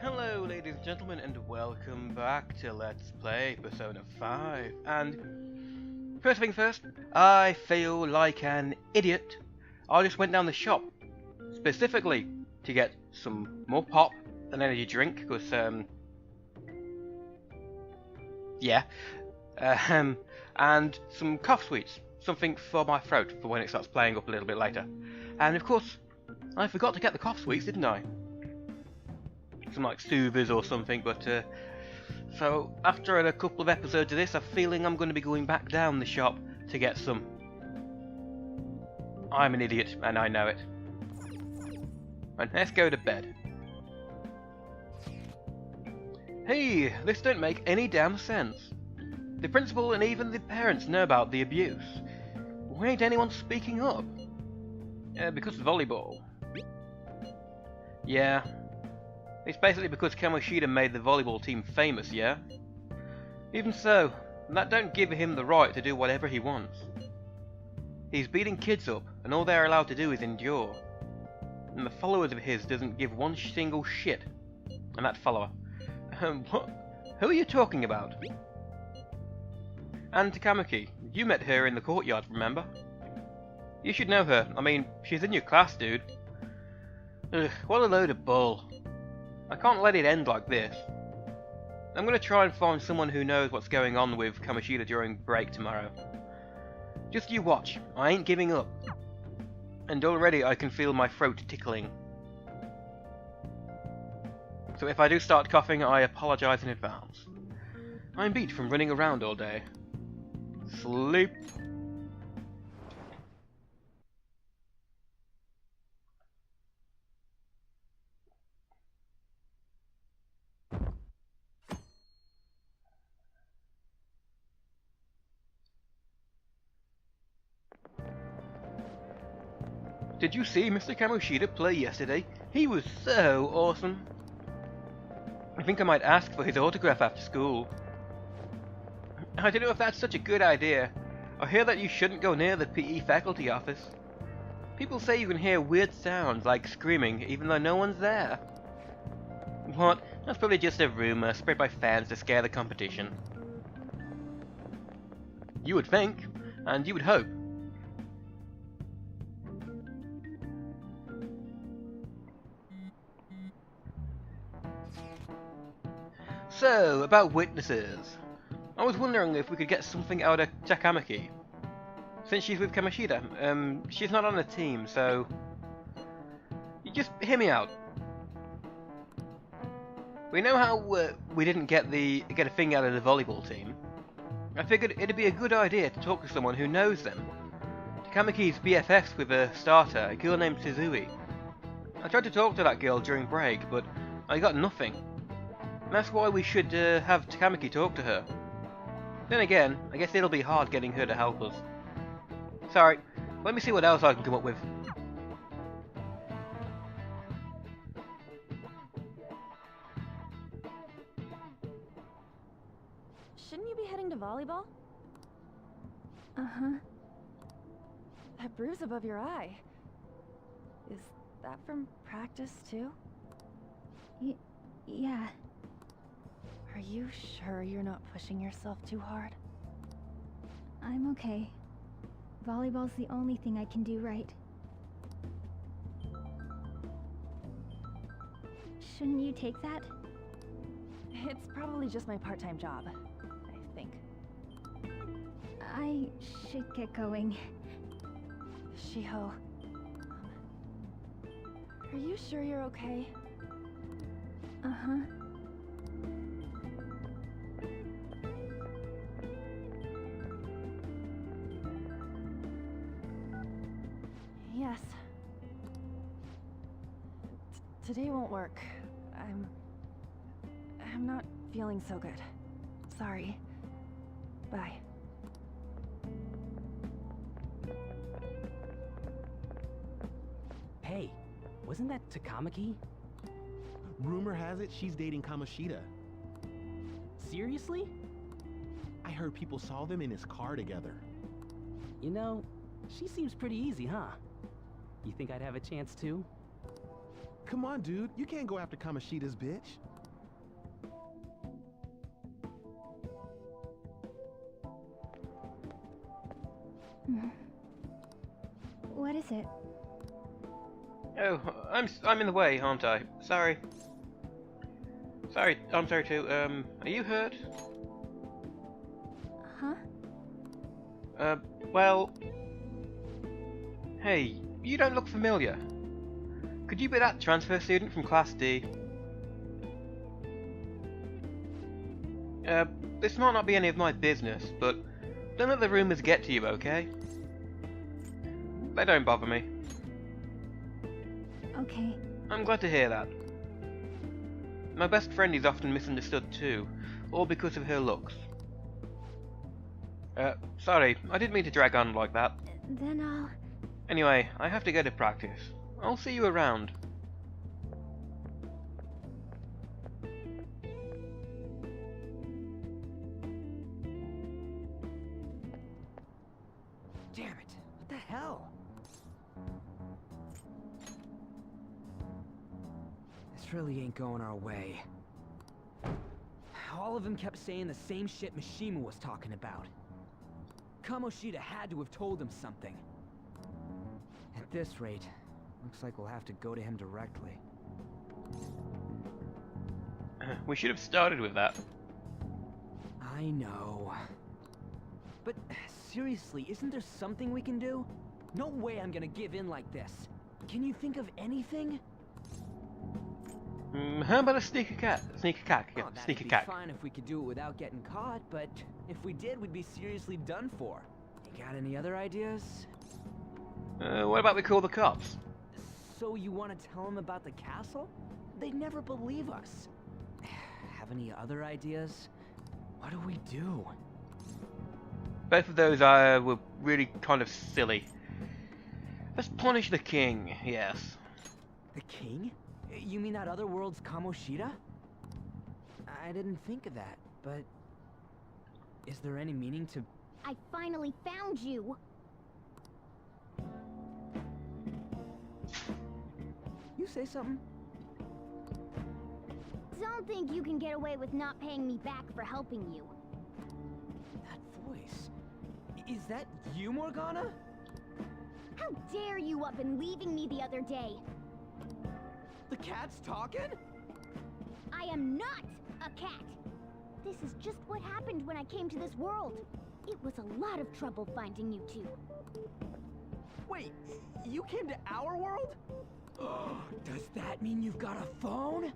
Hello ladies and gentlemen, and welcome back to Let's Play Persona 5. And first thing first, I feel like an idiot. I just went down the shop specifically to get some more pop, an energy drink, because and some cough sweets, something for my throat for when it starts playing up a little bit later. And of course, I forgot to get the cough sweets, didn't I? Some like soothers or something, but so after a couple of episodes of this, I'm feeling I'm going to be going back down the shop to get some. I'm an idiot and I know it. And let's go to bed. Hey, this don't make any damn sense. The principal and even the parents know about the abuse. Why ain't anyone speaking up? Because of volleyball. Yeah. It's basically because Kamoshida made the volleyball team famous, yeah? Even so, that don't give him the right to do whatever he wants. He's beating kids up, and all they're allowed to do is endure. And the followers of his doesn't give one single shit. And that follower. What? Who are you talking about? And Takamaki, you met her in the courtyard, remember? You should know her. I mean, she's in your class, dude. Ugh, what a load of bull. I can't let it end like this. I'm gonna try and find someone who knows what's going on with Kamoshida during break tomorrow. Just you watch, I ain't giving up. And already I can feel my throat tickling. So if I do start coughing, I apologise in advance. I'm beat from running around all day. Sleep. Did you see Mr. Kamoshida play yesterday? He was so awesome. I think I might ask for his autograph after school. I don't know if that's such a good idea. I hear that you shouldn't go near the PE faculty office. People say you can hear weird sounds like screaming even though no one's there. What? That's probably just a rumor spread by fans to scare the competition. You would think, and you would hope. So, about witnesses. I was wondering if we could get something out of Takamaki. Since she's with Kamoshida, she's not on a team, so... You just hear me out. We know how we didn't get a thing out of the volleyball team. I figured it'd be a good idea to talk to someone who knows them. Takamaki's BFFs with a starter, a girl named Suzui. I tried to talk to that girl during break, but I got nothing. That's why we should have Takamaki talk to her. Then again, I guess it'll be hard getting her to help us. Sorry, let me see what else I can come up with. Shouldn't you be heading to volleyball? Uh-huh. That bruise above your eye. Is that from practice too? Yeah. Are you sure you're not pushing yourself too hard? I'm okay. Volleyball's the only thing I can do right. Shouldn't you take that? It's probably just my part-time job, I think. I should get going. Shiho. Are you sure you're okay? Uh-huh. Yes. Today won't work. I'm not feeling so good. Sorry. Bye. Hey, wasn't that Takamaki? Rumor has it she's dating Kamoshida. Seriously? I heard people saw them in his car together. You know, she seems pretty easy, huh? You think I'd have a chance too? Come on, dude. You can't go after Kamoshida's bitch. What is it? Oh, I'm in the way, aren't I? Sorry. Sorry, I'm sorry too. Are you hurt? Huh? Well... Hey, you don't look familiar. Could you be that transfer student from Class D? This might not be any of my business, but don't let the rumours get to you, okay? They don't bother me. Okay. I'm glad to hear that. My best friend is often misunderstood too, all because of her looks. Sorry, I didn't mean to drag on like that. Then I'll... Anyway, I have to go to practice. I'll see you around. Damn it! What the hell? This really ain't going our way. All of them kept saying the same shit Mishima was talking about. Kamoshida had to have told him something. At this rate, looks like we'll have to go to him directly. We should have started with that. I know. But seriously, isn't there something we can do? No way I'm gonna give in like this. Can you think of anything? How about a sneak attack? Sneak attack. Yeah, Oh, that'd sneak be attack. fine if we could do it without getting caught, but if we did, we'd be seriously done for. You got any other ideas? What about we call the cops? So you want to tell them about the castle? They'd never believe us. Have any other ideas? What do we do? Both of those were really kind of silly. Let's punish the king, yes. The king? You mean that other world's Kamoshida? I didn't think of that, but... Is there any meaning to... I finally found you! You say something? Don't think you can get away with not paying me back for helping you. That voice... Is that you, Morgana? How dare you up and leaving me the other day? The cat's talking? I am not a cat! This is just what happened when I came to this world. It was a lot of trouble finding you two. Wait, you came to our world? Does that mean you've got a phone?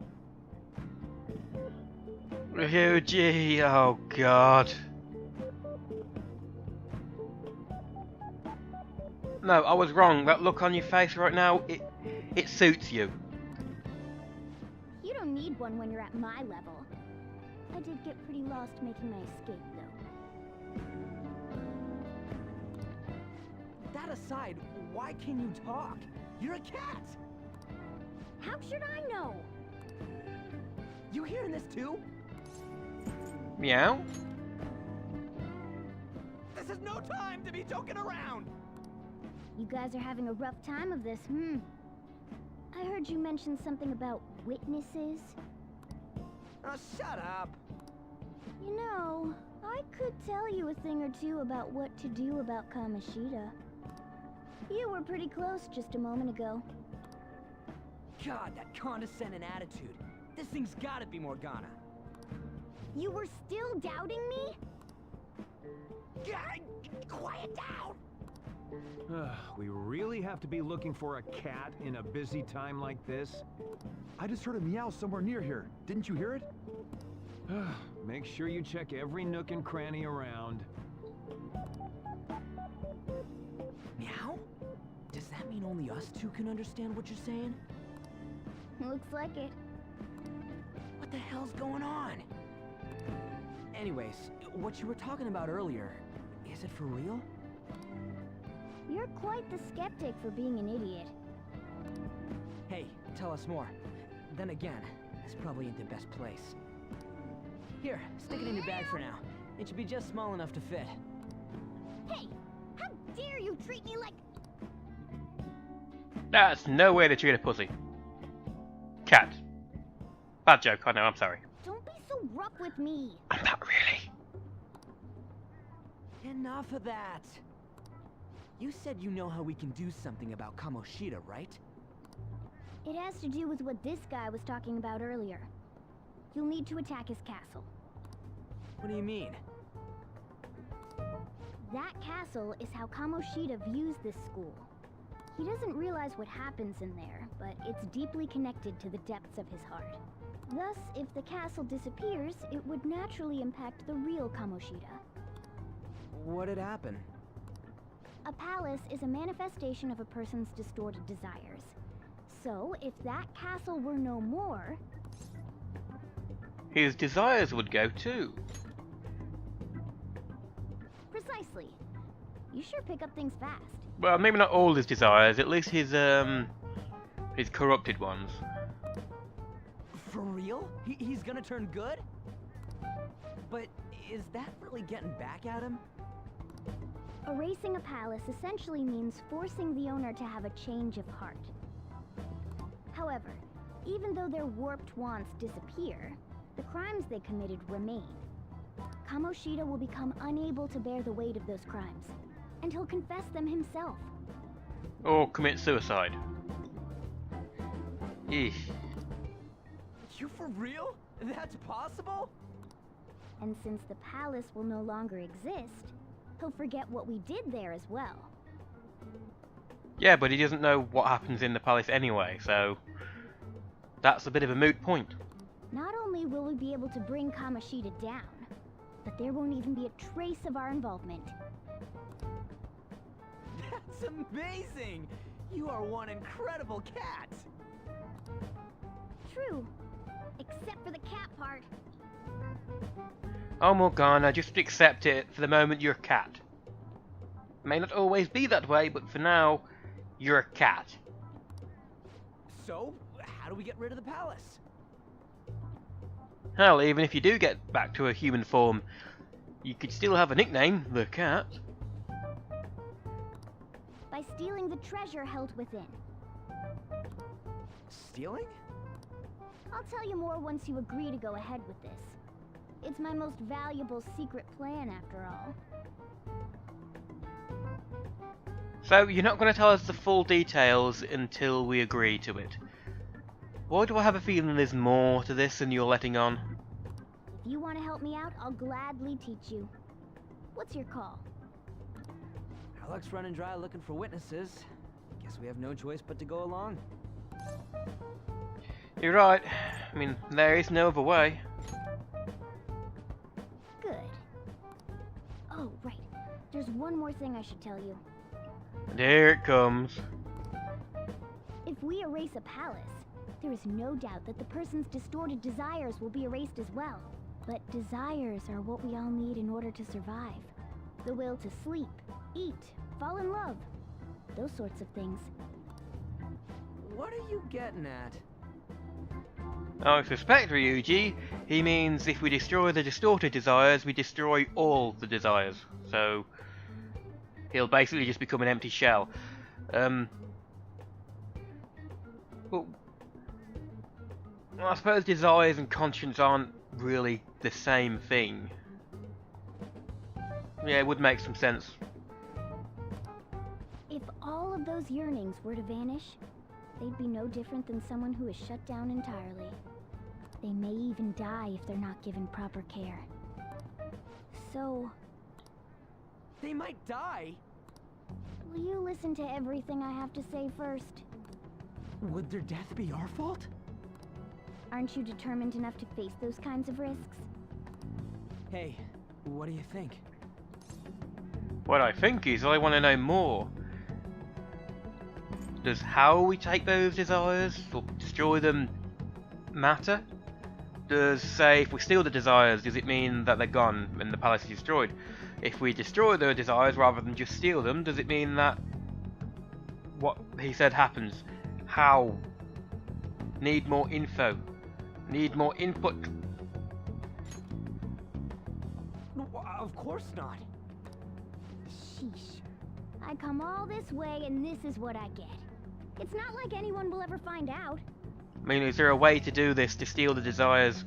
Ryuji, oh god. No, I was wrong. That look on your face right now, it suits you. You don't need one when you're at my level. I did get pretty lost making my escape, though. That aside, why can you talk? You're a cat! How should I know? You hearing this too? Meow? This is no time to be joking around! You guys are having a rough time of this, I heard you mention something about witnesses. Oh, shut up! You know, I could tell you a thing or two about what to do about Kamoshida. You were pretty close just a moment ago. God, that condescending attitude. This thing's gotta be Morgana. You were still doubting me? God, quiet down! We really have to be looking for a cat in a busy time like this? I just heard a meow somewhere near here. Didn't you hear it? Make sure you check every nook and cranny around. Meow? Does that mean only us two can understand what you're saying? Looks like it. What the hell's going on? Anyways, what you were talking about earlier, is it for real? You're quite the skeptic for being an idiot. Hey, tell us more. Then again, this probably ain't the best place. Here, stick it in your bag for now. It should be just small enough to fit. Hey! How dare you treat me like... That's no way to treat a pussy. Cat. Bad joke, I know, I'm sorry. Don't be so rough with me. I'm not really. Enough of that. You said you know how we can do something about Kamoshida, right? It has to do with what this guy was talking about earlier. You'll need to attack his castle. What do you mean? That castle is how Kamoshida views this school. He doesn't realize what happens in there, but it's deeply connected to the depths of his heart. Thus, if the castle disappears, it would naturally impact the real Kamoshida. What'd happen? A palace is a manifestation of a person's distorted desires. So, if that castle were no more... His desires would go too. Precisely. You sure pick up things fast. Well, maybe not all his desires, at least his corrupted ones. For real? He's gonna turn good? But is that really getting back at him? Erasing a palace essentially means forcing the owner to have a change of heart. However, even though their warped wants disappear, the crimes they committed remain. Kamoshida will become unable to bear the weight of those crimes, and he'll confess them himself. Or commit suicide. Eesh. You for real? That's possible? And since the palace will no longer exist, he'll forget what we did there as well. Yeah, but he doesn't know what happens in the palace anyway, so that's a bit of a moot point. Not only will we be able to bring Kamoshida down, but there won't even be a trace of our involvement. That's amazing! You are one incredible cat! True, except for the cat part. Oh Morgana, just accept it. For the moment, you're a cat. May not always be that way, but for now, you're a cat. So, how do we get rid of the palace? Hell, even if you do get back to a human form, you could still have a nickname, the cat. By stealing the treasure held within. Stealing? I'll tell you more once you agree to go ahead with this. It's my most valuable secret plan, after all. So, you're not going to tell us the full details until we agree to it. Why do I have a feeling there's more to this than you're letting on? If you want to help me out, I'll gladly teach you. What's your call? Our luck's running dry looking for witnesses. Guess we have no choice but to go along. You're right. I mean, there is no other way. Good. Oh, right. There's one more thing I should tell you. And here it comes. If we erase a palace, there is no doubt that the person's distorted desires will be erased as well. But desires are what we all need in order to survive. The will to sleep, eat, fall in love. Those sorts of things. What are you getting at? I suspect, Ryuji, he means if we destroy the distorted desires, we destroy all the desires. So, he'll basically just become an empty shell. Well, I suppose desires and conscience aren't really the same thing. Yeah, it would make some sense. If all of those yearnings were to vanish, they'd be no different than someone who is shut down entirely. They may even die if they're not given proper care. So, They might die? will you listen to everything I have to say first? Would their death be our fault? Aren't you determined enough to face those kinds of risks? Hey, what do you think? What I think is I want to know more. Does how we take those desires or destroy them matter? Does, say, if we steal the desires, does it mean that they're gone and the palace is destroyed? If we destroy the desires rather than just steal them, does it mean that what he said happens? How? Need more info. Need more input. Of course not. Sheesh. I come all this way and this is what I get. It's not like anyone will ever find out. I mean, is there a way to do this, to steal the desires,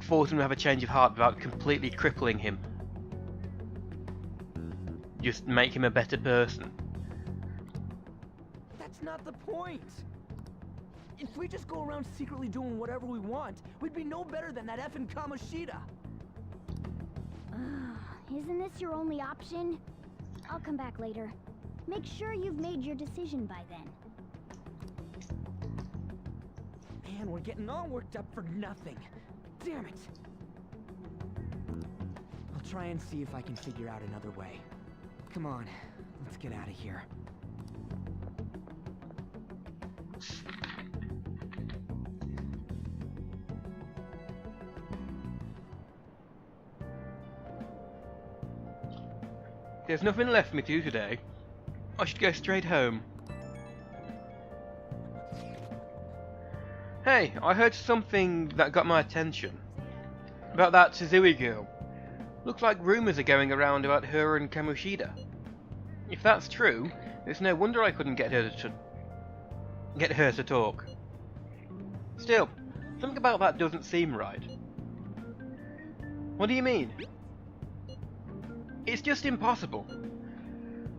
force him to have a change of heart without completely crippling him? just make him a better person. That's not the point. If we just go around secretly doing whatever we want, we'd be no better than that effing Kamoshida. Isn't this your only option? I'll come back later. Make sure you've made your decision by then. Man, we're getting all worked up for nothing. Damn it. I'll try and see if I can figure out another way. Come on, let's get out of here. There's nothing left for me to do today. I should go straight home. Hey, I heard something that got my attention. About that Tizui girl. Looks like rumours are going around about her and Kamoshida. If that's true, it's no wonder I couldn't get her to talk. Still, something about that doesn't seem right. What do you mean? It's just impossible.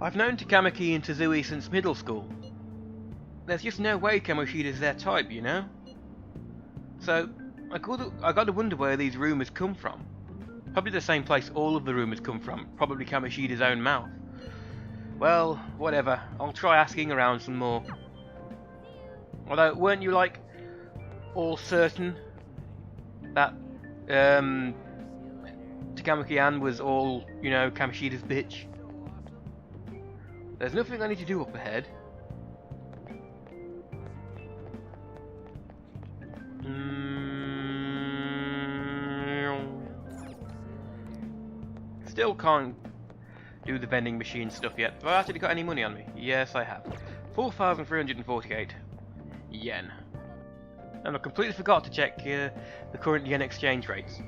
I've known Takamaki and Tizui since middle school. There's just no way Kamoshida's their type, you know? So, I gotta wonder where these rumours come from. Probably the same place all of the rumours come from, probably Kamoshida's own mouth. Well, whatever, I'll try asking around some more. Although, weren't you like, all certain that, Takamaki-an was all, you know, Kamoshida's bitch? There's nothing I need to do up ahead. Still can't do the vending machine stuff yet. Have I actually got any money on me? Yes, I have. 4,348 yen. And I completely forgot to check the current yen exchange rates.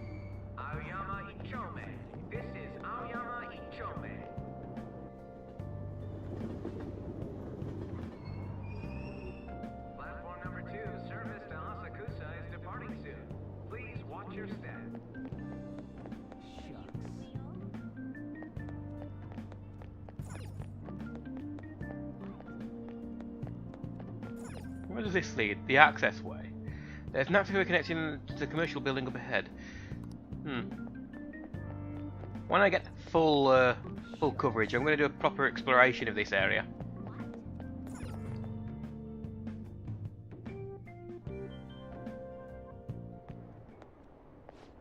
Platform number 2, service to Asakusa is departing soon. Please watch your step. Where does this lead? The access way. There's an access way connecting to the commercial building up ahead. When I get full coverage, I'm going to do a proper exploration of this area.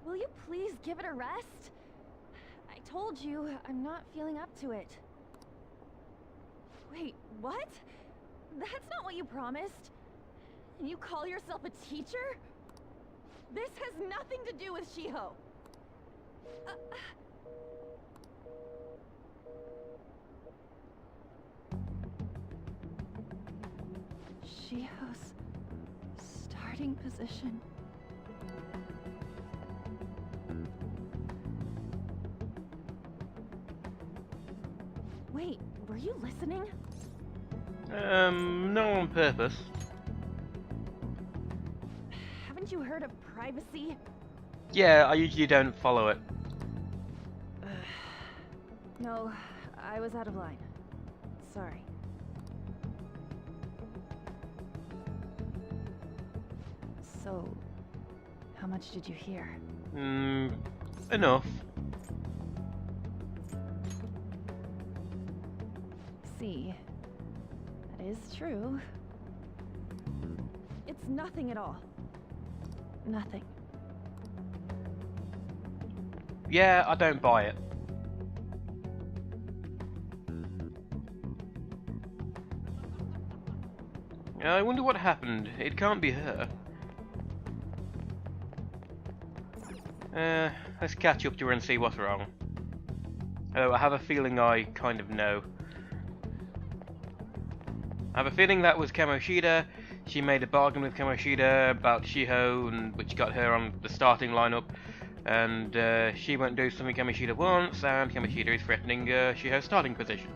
Will you please give it a rest? I told you, I'm not feeling up to it. Wait, what? That's not what you promised. And you call yourself a teacher? This has nothing to do with Shiho. Shiho's starting position. Wait, were you listening? No on purpose. Haven't you heard of privacy? Yeah, I usually don't follow it. No, I was out of line. Sorry. So, how much did you hear? Enough. See, that is true. It's nothing at all. Nothing. Yeah, I don't buy it. I wonder what happened. It can't be her. Let's catch up to her and see what's wrong. Oh, I have a feeling I kind of know. I have a feeling that was Kamoshida. She made a bargain with Kamoshida about Shiho, and which got her on the starting lineup. And she won't do something Kamoshida wants, and Kamoshida is threatening Shiho's starting position.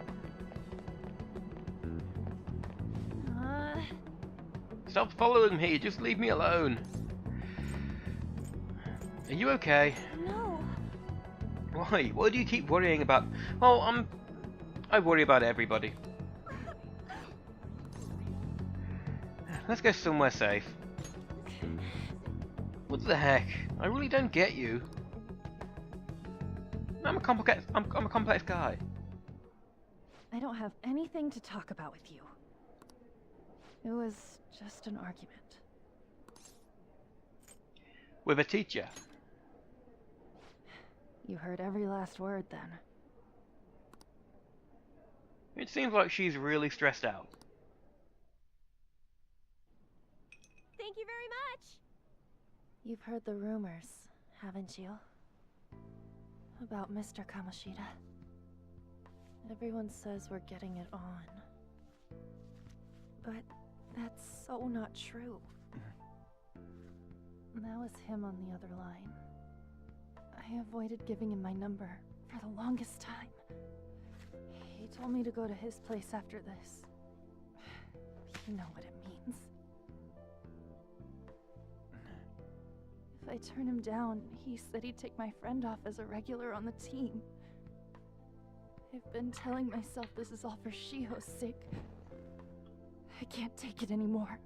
Stop following me, just leave me alone. Are you okay? No. Why? What do you keep worrying about? Oh, I worry about everybody. Let's go somewhere safe. What the heck? I really don't get you. I'm a complex guy. I don't have anything to talk about with you. It was just an argument. With a teacher. You heard every last word then. It seems like she's really stressed out. Thank you very much! You've heard the rumors, haven't you? About Mr. Kamoshida. Everyone says we're getting it on. But that's so not true. That was him on the other line. I avoided giving him my number for the longest time. He told me to go to his place after this. You know what it means. If I turn him down, he said he'd take my friend off as a regular on the team. I've been telling myself this is all for Shiho's sake. I can't take it anymore.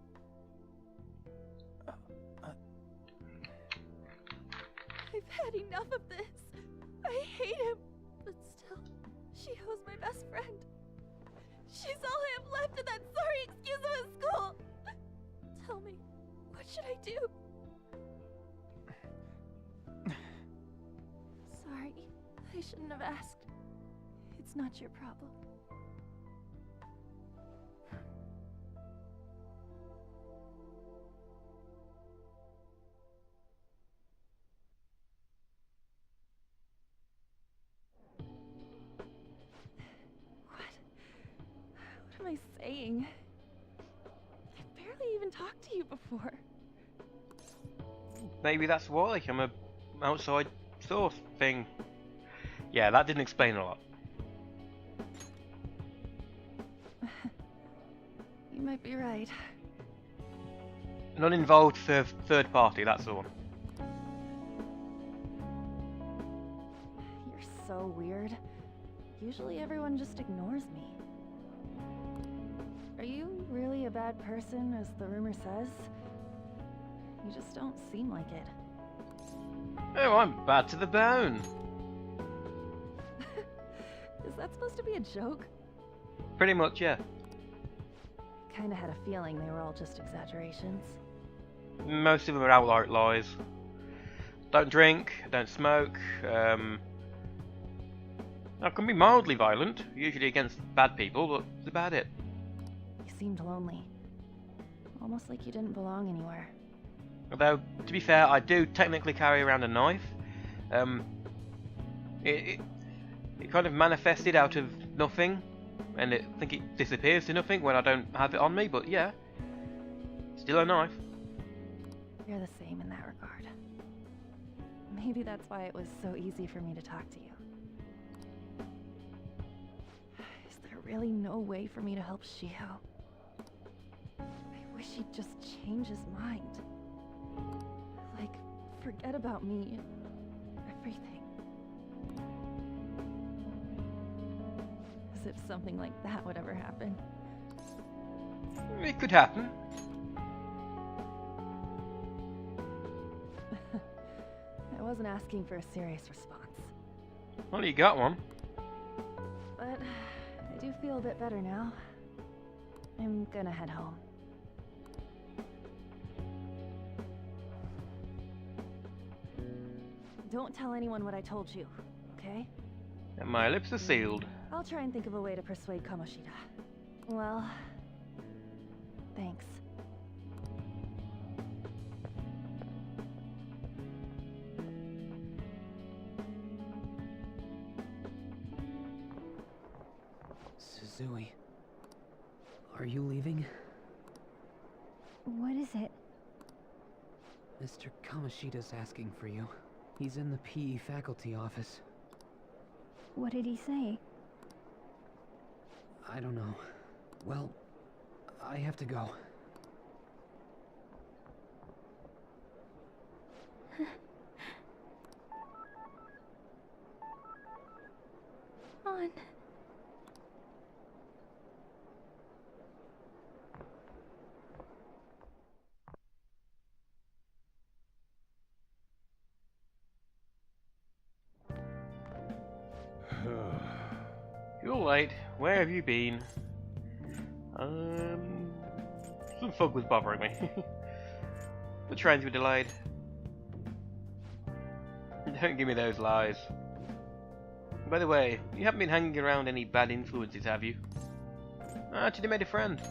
I've had enough of this. I hate him. But still, Shiho's my best friend. She's all I have left in that sorry excuse of a school. Tell me, what should I do? Sorry, I shouldn't have asked. It's not your problem. What am I saying? I've barely even talked to you before. Maybe that's why I'm a outside source thing. Yeah, that didn't explain a lot. You might be right. An uninvolved third party, that's all. You're so weird. Usually everyone just ignores me. Are you really a bad person, as the rumor says? You just don't seem like it. Oh, I'm bad to the bone. Is that supposed to be a joke? Pretty much, yeah. Kinda had a feeling they were all just exaggerations. Most of them are outright lies. Don't drink, don't smoke. I can be mildly violent, usually against bad people, but that's about it. You seemed lonely. Almost like you didn't belong anywhere. Although, to be fair, I do technically carry around a knife. It kind of manifested out of nothing, and I think it disappears to nothing when I don't have it on me, but yeah. Still a knife. You're the same in that regard. Maybe that's why it was so easy for me to talk to you. Is there really no way for me to help Shiho? I wish he'd just change his mind. Like, forget about me and everything. As if something like that would ever happen. It could happen. I wasn't asking for a serious response. Well, you got one. But I do feel a bit better now. I'm gonna head home. Don't tell anyone what I told you, okay? And my lips are sealed. I'll try and think of a way to persuade Kamoshida. Well, thanks. Suzui, are you leaving? What is it? Mr. Kamoshida's asking for you. He's in the PE faculty office. What did he say? I don't know. Well, I have to go. On. You're late. Where have you been? Some fog was bothering me. The trains were delayed. Don't give me those lies. By the way, you haven't been hanging around any bad influences, have you? I actually made a friend.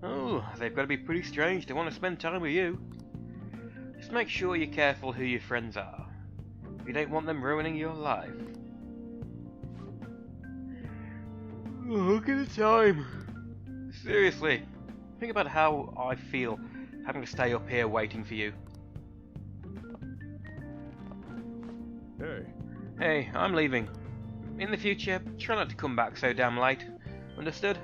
Oh, they've got to be pretty strange to want to spend time with you. Just make sure you're careful who your friends are. You don't want them ruining your life. Oh, look at the time. Seriously, think about how I feel having to stay up here waiting for you. Hey. Hey, I'm leaving. In the future, try not to come back so damn late. Understood?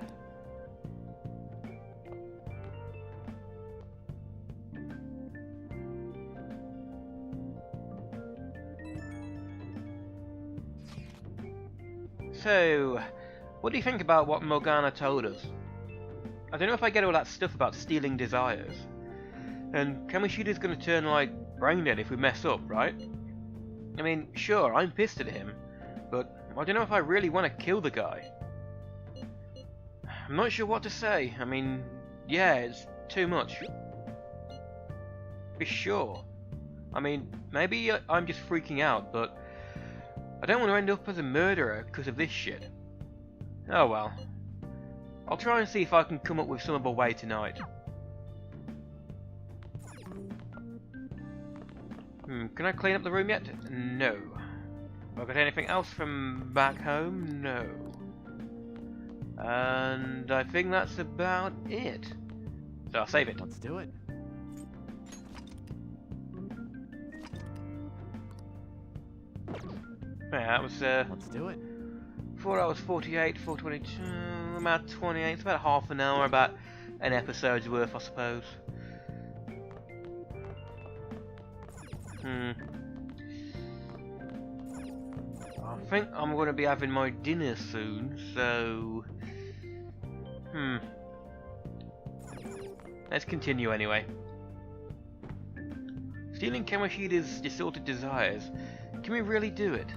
So, what do you think about what Morgana told us? I don't know if I get all that stuff about stealing desires. And Kamoshida's gonna turn like brain dead if we mess up, right? I mean, sure, I'm pissed at him, but I don't know if I really want to kill the guy. I'm not sure what to say. I mean, yeah, it's too much. Be sure. I mean, maybe I'm just freaking out, but I don't want to end up as a murderer because of this shit. Oh well. I'll try and see if I can come up with some other way tonight. Can I clean up the room yet? No. Have I got anything else from back home? No. And I think that's about it. So I'll save it. Let's do it. Yeah, that was Let's do it. 4 hours 48, 422, about 28, it's about half an hour, about an episode's worth, I suppose. I think I'm going to be having my dinner soon, so... Let's continue anyway. Stealing Kamoshida's distorted desires. Can we really do it?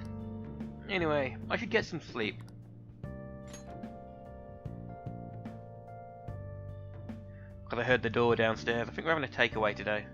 Anyway, I should get some sleep. Because I heard the door downstairs. I think we're having a takeaway today.